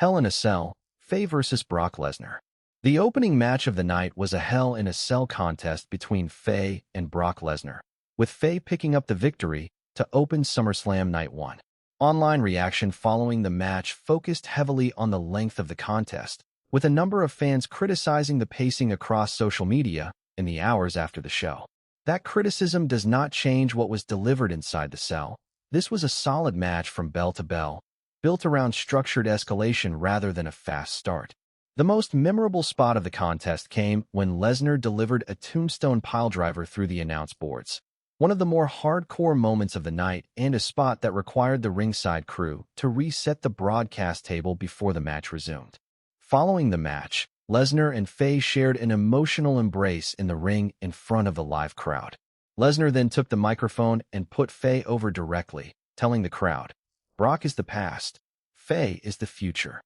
Hell in a Cell, Faye vs. Brock Lesnar. The opening match of the night was a Hell in a Cell contest between Faye and Brock Lesnar, with Faye picking up the victory to open SummerSlam Night 1. Online reaction following the match focused heavily on the length of the contest, with a number of fans criticizing the pacing across social media in the hours after the show. That criticism does not change what was delivered inside the cell. This was a solid match from bell to bell, built around structured escalation rather than a fast start. The most memorable spot of the contest came when Lesnar delivered a tombstone piledriver through the announce boards. One of the more hardcore moments of the night and a spot that required the ringside crew to reset the broadcast table before the match resumed. Following the match, Lesnar and Faye shared an emotional embrace in the ring in front of the live crowd. Lesnar then took the microphone and put Faye over directly, telling the crowd, "Brock is the past. Faye is the future."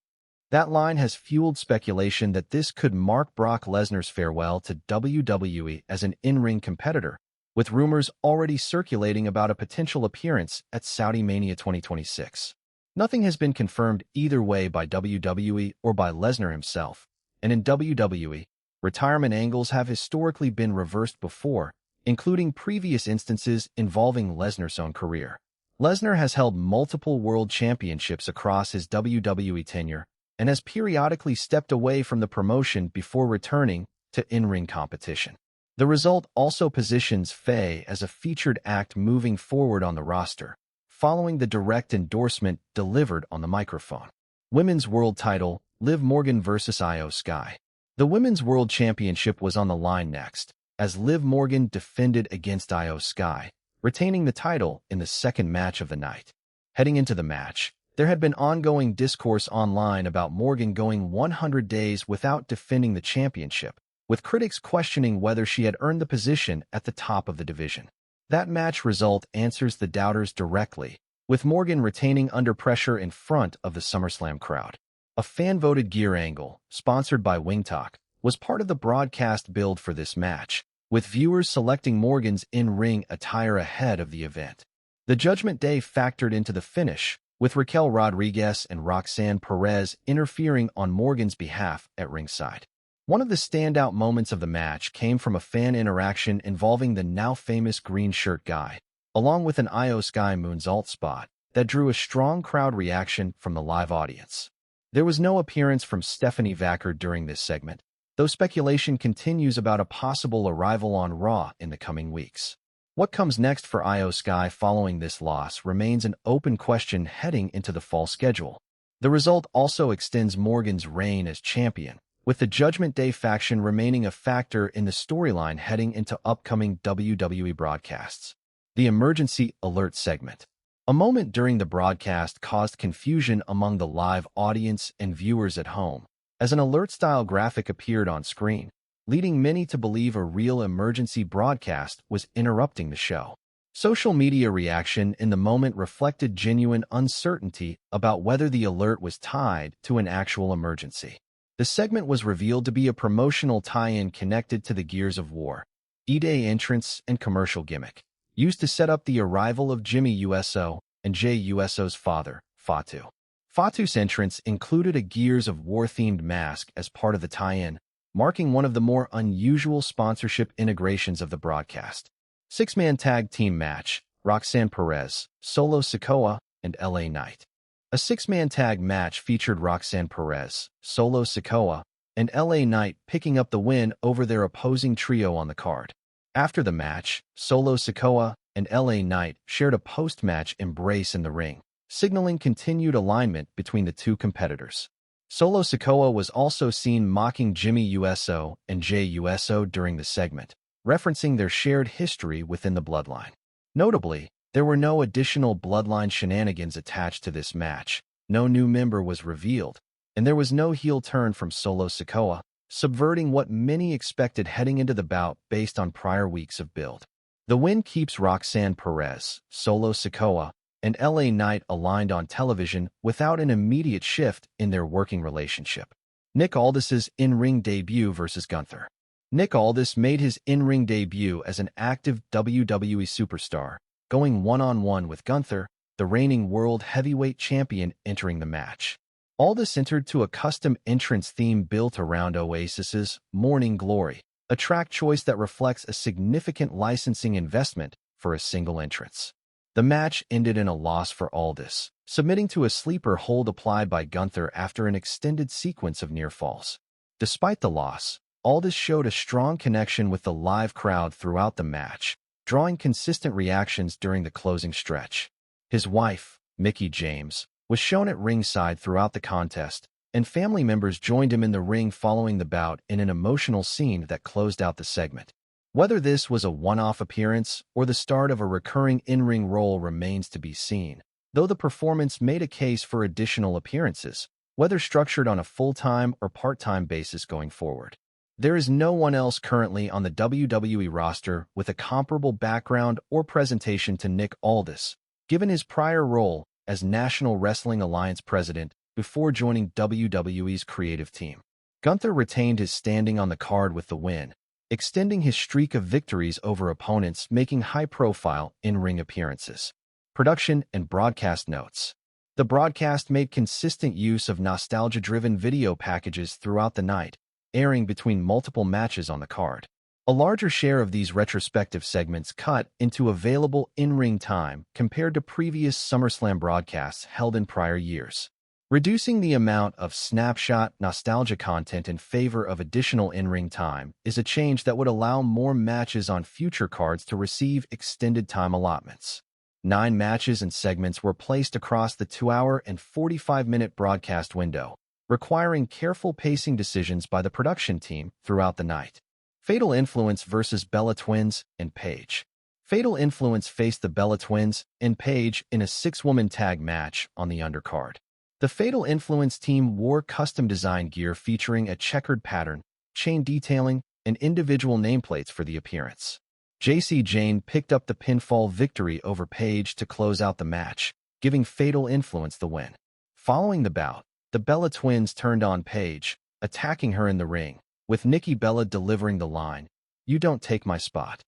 That line has fueled speculation that this could mark Brock Lesnar's farewell to WWE as an in-ring competitor, with rumors already circulating about a potential appearance at Saudi Mania 2026. Nothing has been confirmed either way by WWE or by Lesnar himself, and in WWE, retirement angles have historically been reversed before, including previous instances involving Lesnar's own career. Lesnar has held multiple world championships across his WWE tenure and has periodically stepped away from the promotion before returning to in-ring competition. The result also positions Faye as a featured act moving forward on the roster, following the direct endorsement delivered on the microphone. Women's World Title, Liv Morgan vs. Io Sky. The Women's World Championship was on the line next, as Liv Morgan defended against Io Sky, retaining the title in the second match of the night. Heading into the match, there had been ongoing discourse online about Morgan going 100 days without defending the championship, with critics questioning whether she had earned the position at the top of the division. That match result answers the doubters directly, with Morgan retaining under pressure in front of the SummerSlam crowd. A fan-voted gear angle, sponsored by WingTalk, was part of the broadcast build for this match, with viewers selecting Morgan's in-ring attire ahead of the event. The Judgment Day factored into the finish, with Raquel Rodriguez and Roxanne Perez interfering on Morgan's behalf at ringside. One of the standout moments of the match came from a fan interaction involving the now-famous green shirt guy, along with an Io Sky moonsault spot that drew a strong crowd reaction from the live audience. There was no appearance from Stephanie Vacker during this segment, though speculation continues about a possible arrival on Raw in the coming weeks. What comes next for Io Sky following this loss remains an open question heading into the fall schedule. The result also extends Morgan's reign as champion, with the Judgment Day faction remaining a factor in the storyline heading into upcoming WWE broadcasts. The Emergency Alert segment. A moment during the broadcast caused confusion among the live audience and viewers at home, as an alert-style graphic appeared on screen, leading many to believe a real emergency broadcast was interrupting the show. Social media reaction in the moment reflected genuine uncertainty about whether the alert was tied to an actual emergency. The segment was revealed to be a promotional tie-in connected to the Gears of War, E-Day entrance and commercial gimmick, used to set up the arrival of Jimmy USO and Jey USO's father, Fatu. Fatu's entrance included a Gears of War-themed mask as part of the tie-in, marking one of the more unusual sponsorship integrations of the broadcast. Six-man tag team match, Roxanne Perez, Solo Sikoa, and LA Knight. A six-man tag match featured Roxanne Perez, Solo Sikoa, and LA Knight picking up the win over their opposing trio on the card. After the match, Solo Sikoa and LA Knight shared a post-match embrace in the ring, signaling continued alignment between the two competitors. Solo Sikoa was also seen mocking Jimmy USO and Jey USO during the segment, referencing their shared history within the Bloodline. Notably, there were no additional Bloodline shenanigans attached to this match, no new member was revealed, and there was no heel turn from Solo Sikoa, subverting what many expected heading into the bout based on prior weeks of build. The win keeps Roxanne Perez, Solo Sikoa, and LA Knight aligned on television without an immediate shift in their working relationship. Nick Aldis's in-ring debut versus Gunther. Nick Aldis made his in-ring debut as an active WWE superstar, going one-on-one with Gunther, the reigning World Heavyweight Champion, entering the match. Aldis entered to a custom entrance theme built around Oasis's Morning Glory, a track choice that reflects a significant licensing investment for a single entrance. The match ended in a loss for Aldis, submitting to a sleeper hold applied by Gunther after an extended sequence of near falls. Despite the loss, Aldis showed a strong connection with the live crowd throughout the match, drawing consistent reactions during the closing stretch. His wife, Mickie James, was shown at ringside throughout the contest, and family members joined him in the ring following the bout in an emotional scene that closed out the segment. Whether this was a one-off appearance or the start of a recurring in-ring role remains to be seen, though the performance made a case for additional appearances, whether structured on a full-time or part-time basis going forward. There is no one else currently on the WWE roster with a comparable background or presentation to Nick Aldis, given his prior role as National Wrestling Alliance president before joining WWE's creative team. Gunther retained his standing on the card with the win, extending his streak of victories over opponents making high-profile in-ring appearances. Production and broadcast notes. The broadcast made consistent use of nostalgia-driven video packages throughout the night, airing between multiple matches on the card. A larger share of these retrospective segments cut into available in-ring time compared to previous SummerSlam broadcasts held in prior years. Reducing the amount of snapshot nostalgia content in favor of additional in-ring time is a change that would allow more matches on future cards to receive extended time allotments. 9 matches and segments were placed across the 2-hour and 45-minute broadcast window, requiring careful pacing decisions by the production team throughout the night. Fatal Influence vs. Bella Twins and Paige. Fatal Influence faced the Bella Twins and Paige in a 6-woman tag match on the undercard. The Fatal Influence team wore custom design gear featuring a checkered pattern, chain detailing, and individual nameplates for the appearance. Jacy Jayne picked up the pinfall victory over Paige to close out the match, giving Fatal Influence the win. Following the bout, the Bella Twins turned on Paige, attacking her in the ring, with Nikki Bella delivering the line, "You don't take my spot."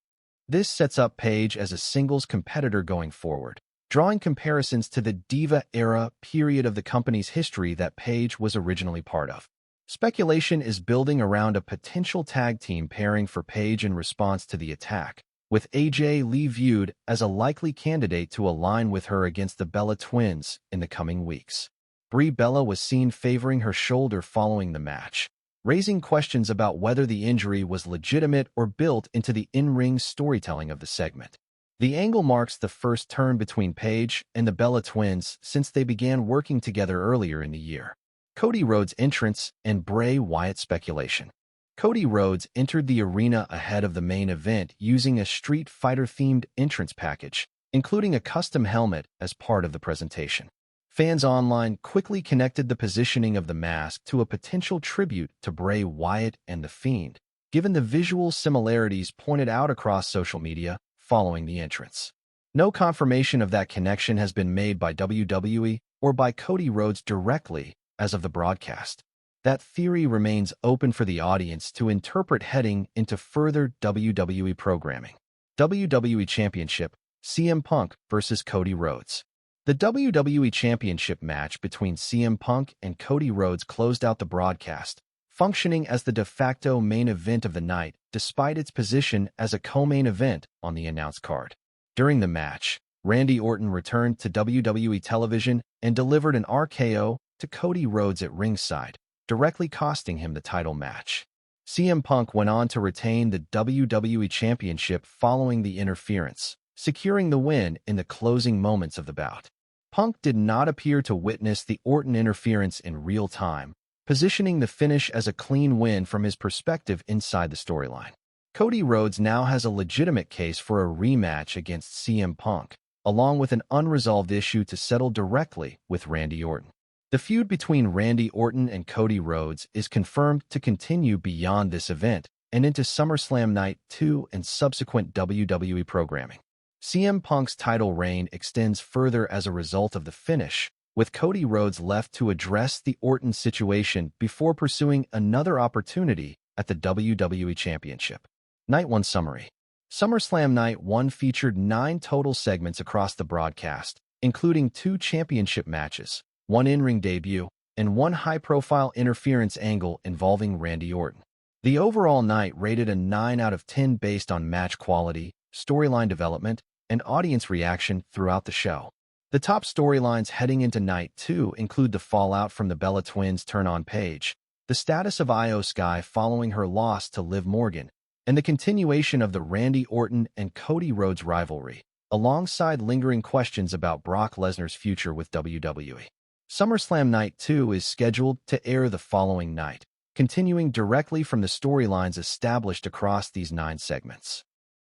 This sets up Paige as a singles competitor going forward, drawing comparisons to the Diva-era period of the company's history that Paige was originally part of. Speculation is building around a potential tag team pairing for Paige in response to the attack, with AJ Lee viewed as a likely candidate to align with her against the Bella Twins in the coming weeks. Brie Bella was seen favoring her shoulder following the match, raising questions about whether the injury was legitimate or built into the in-ring storytelling of the segment. The angle marks the first turn between Paige and the Bella Twins since they began working together earlier in the year. Cody Rhodes' entrance and Bray Wyatt speculation. Cody Rhodes entered the arena ahead of the main event using a Street Fighter-themed entrance package, including a custom helmet as part of the presentation. Fans online quickly connected the positioning of the mask to a potential tribute to Bray Wyatt and The Fiend, given the visual similarities pointed out across social media following the entrance. No confirmation of that connection has been made by WWE or by Cody Rhodes directly as of the broadcast. That theory remains open for the audience to interpret heading into further WWE programming. WWE Championship, CM Punk vs. Cody Rhodes. The WWE Championship match between CM Punk and Cody Rhodes closed out the broadcast, functioning as the de facto main event of the night despite its position as a co-main event on the announced card. During the match, Randy Orton returned to WWE television and delivered an RKO to Cody Rhodes at ringside, directly costing him the title match. CM Punk went on to retain the WWE Championship following the interference, securing the win in the closing moments of the bout. Punk did not appear to witness the Orton interference in real time, positioning the finish as a clean win from his perspective inside the storyline. Cody Rhodes now has a legitimate case for a rematch against CM Punk, along with an unresolved issue to settle directly with Randy Orton. The feud between Randy Orton and Cody Rhodes is confirmed to continue beyond this event and into SummerSlam Night 2 and subsequent WWE programming. CM Punk's title reign extends further as a result of the finish, with Cody Rhodes left to address the Orton situation before pursuing another opportunity at the WWE Championship. Night 1 Summary. SummerSlam Night 1 featured 9 total segments across the broadcast, including 2 championship matches, 1 in-ring debut, and one high-profile interference angle involving Randy Orton. The overall night rated a 9 out of 10 based on match quality, storyline development, and audience reaction throughout the show. The top storylines heading into Night 2 include the fallout from the Bella Twins' turn on Paige, the status of Io Sky following her loss to Liv Morgan, and the continuation of the Randy Orton and Cody Rhodes rivalry, alongside lingering questions about Brock Lesnar's future with WWE. SummerSlam Night 2 is scheduled to air the following night, continuing directly from the storylines established across these 9 segments.